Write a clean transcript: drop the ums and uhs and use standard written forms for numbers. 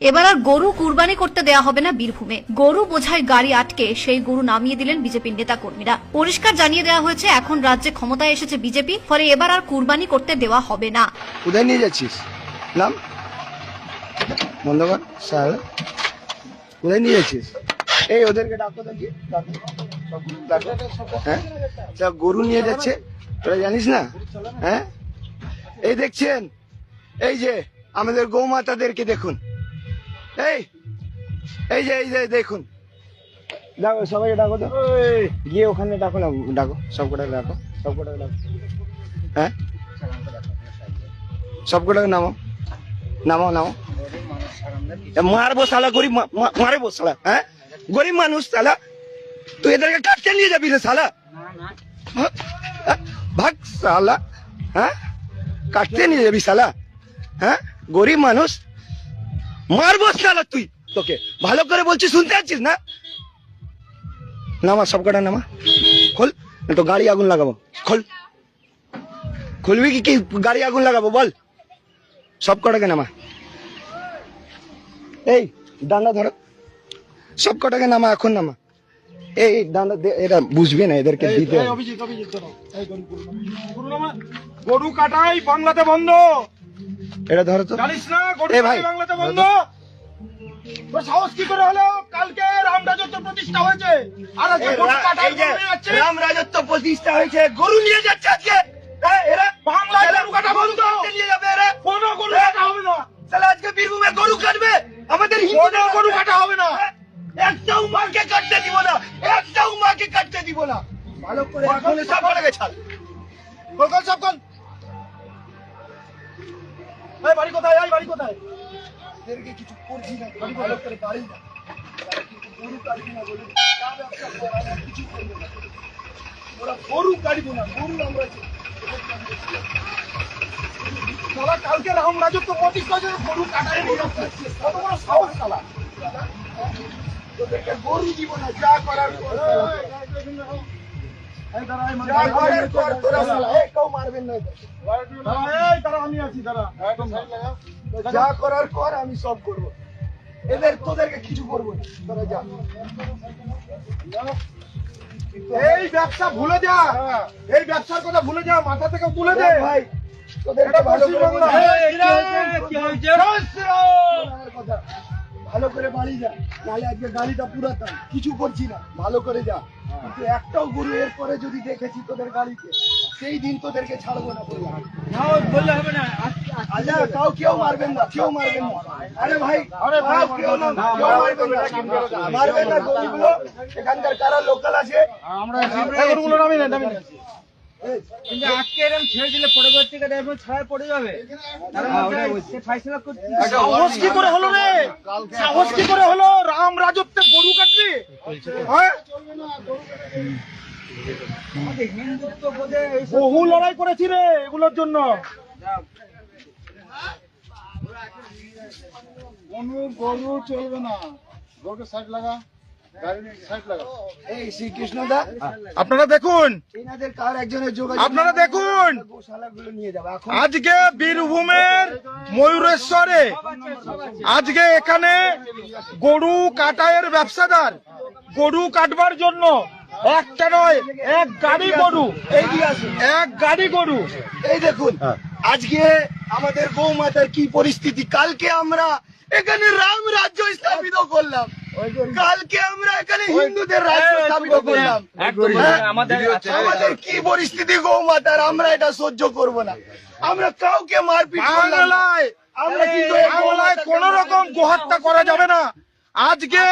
এবার আর গরু কুরবানি করতে দেয়া হবে না বীরভূমে। গরু বোঝাই গাড়ি আটকে সেই গরু নামিয়ে দিলেন বিজেপির নেতা কর্মীরা। পরিষ্কার জানিয়ে দেওয়া হয়েছে এখন রাজ্যে ক্ষমতায় এসেছে বিজেপি, ফলে এবার আর কুরবানি করতে দেওয়া হবে না। কোথায় নিয়ে যাচ্ছিস? নাম বন্ধ কর স্যার। কোথায় নিয়ে যাচ্ছিস? এই ওদেরকে ডাকো দেখি, ডাকো হ্যাঁ, সব গরু নিয়ে যাচ্ছে, তোরা জানিস না? হ্যাঁ, এই দেখছেন, এই যে আমাদের গৌমাতাদেরকে দেখুন, এই যে দেখুন, ডাকো সবাইকে, ডাকো তো, গিয়ে ওখানে ডাকো না, ডাকো সবকটাকে, ডাকো সবকটাকে, ডাকো। হ্যাঁ, সবকটাকে নামো, নামো নামো। মারবো শালা, গরিব মারবো শালা। হ্যাঁ, গরিব মানুষ শালা, তুই এদেরকে কাটতে নিয়ে যাবি রে শালা? ভাগ শালা। হ্যাঁ, কাটতে নিয়ে যাবি শালা? হ্যাঁ, গরিব মানুষ, মারবো শালা তুই। তোকে ভালো করে বলছি, শুনতে পাচ্ছিস না? নামা সবকটা, নামা, খোল, তো গাড়ি আগুন লাগাবো। খোল, খুলবি কি গাড়ি আগুন লাগাবো? বল, সবকটাকে নামা। এই ডান্ডা ধরো, সবকটাকে নামা, এখন নামা। এই ডান্ডা, এরা বুঝবে না, এদেরকে দিতে হবে। গরু কাটাই বাংলাতে বন্ধ, এটা ধরো তো। জানিস না? গরু এ ভাই, কাটাই বাংলাতে বন্ধ। তোর সাহস কি করে হলো? কালকে রাম রাজত্ব প্রতিষ্ঠা হয়েছে, আর আজকে গরু কাটাই গরু নিয়ে যাচ্ছে। রাম রাজত্ব প্রতিষ্ঠা হয়েছে, গরু নিয়ে যাচ্ছে আজকে। এরা বাংলায় গরু কাটা বন্ধ, নিয়ে যাবে এরা। কোনো গরু কাটা হবে না। তাহলে আজকে বীরভূমে গরু কাটবে, আমাদের কোনো গরু কাটা হবে না। একটাও মাকে কাটতে দিব না, একটাও মাকে কাটতে দিব না। ভালো করে এখন সব কটাকে ছাড়। কল কল সব কল। এই বাড়ি কোথায়? এই বাড়ি কোথায়? এদেরকে কিছু করছি না, ভালো করে বাড়ি যা। গরু কাটবি না, গরু ব্যবসা করা, আমরা কিছু করবো না। ওরা গরু কাটবো না, গরু আমরা শালা কালকে রাম রাজত্ব প্রতিষ্ঠা হয়েছে, গরু কাটাই নিয়ে যাচ্ছে। কত বড় সাহস শালা! তোদেরকে গরু দিব না, যা করার কর। এই দাঁড়া, এই যা করার কর তোরা শালা, এই কেউ মারবেন না এদের। এই দাঁড়া, আমি আছি, দাঁড়া। যা করার কর, আমি সব করবো। এদের তোদেরকে কিছু করবো না, তোরা যা। এই ব্যবসা ভুলে যা, এই ব্যবসার কথা ভুলে যা, মাথা থেকে তুলে দে ভাই, তোদেরকে এটা ভালো করে পশ্চিমবাংলা। কথা, ভালো করে বাড়ি যা, নাহলে আজকে গাড়িটা পুরাতাম, কিছু করছি না, ভালো করে যা। কিন্তু একটাও গরু এরপরে যদি দেখেছি তোদের গাড়িতে, সেই দিন তোদেরকে ছাড়বো না বললাম। বললে হবে না। আচ্ছা, তাও কেউ মারবেন না, কেউ মারবেন না। আরে ভাই, আরে ভাই, কেউ না, কেউ মারবেন না, মারবেন না গরুগুলো। এখানকার কারা লোকাল আছে? আমরা গরুগুলো নামি না, নামি না। কিন্তু আজকে এরকম ছেড়ে দিলে পরবর্তীতে এরকম ছাড়াই পড়ে যাবে। সাহস কি করে হলো রে? সাহস কি করে হলো? রাম রাজত্বে গরু কাটবি? হ্যাঁ? হিন্দুত্ব বোধে বহু লড়াই করেছি রে এগুলোর জন্য। কোনো গরু চলবে না, গরুকে সাইড লাগা, গাড়ি সাইড লাগা। এই শ্রীকৃষ্ণ দা, আপনারা দেখুন, এনাদের কার একজনের যোগাযোগ, আপনারা দেখুন, গোশালাগুলো নিয়ে যাবে এখন। আজকে বীরভূমের ময়ূরেশ্বরে আজকে এখানে গরু কাটাইয়ের ব্যবসাদার গরু কাটবার জন্য একটা নয়, এক গাড়ি গরু, এইদিকে আসুন। এক গাড়ি গরু। এই দেখুন, আজকে আমাদের গৌমাতার কি পরিস্থিতি। কালকে আমরা এখানে রাম রাজ্য স্থাপিত করলাম, কালকে আমরা এখানে হিন্দুদের রাজ্য স্থাপিত করলাম। হ্যাঁ? আমাদের কি পরিস্থিতি গৌমাতার, আমরা এটা সহ্য করব না। আমরা কাউকে মারপিট করলাম না। বাংলায় আমরা কিন্তু বাংলায় কোন রকম গোহত্যা করা যাবে না। আজকে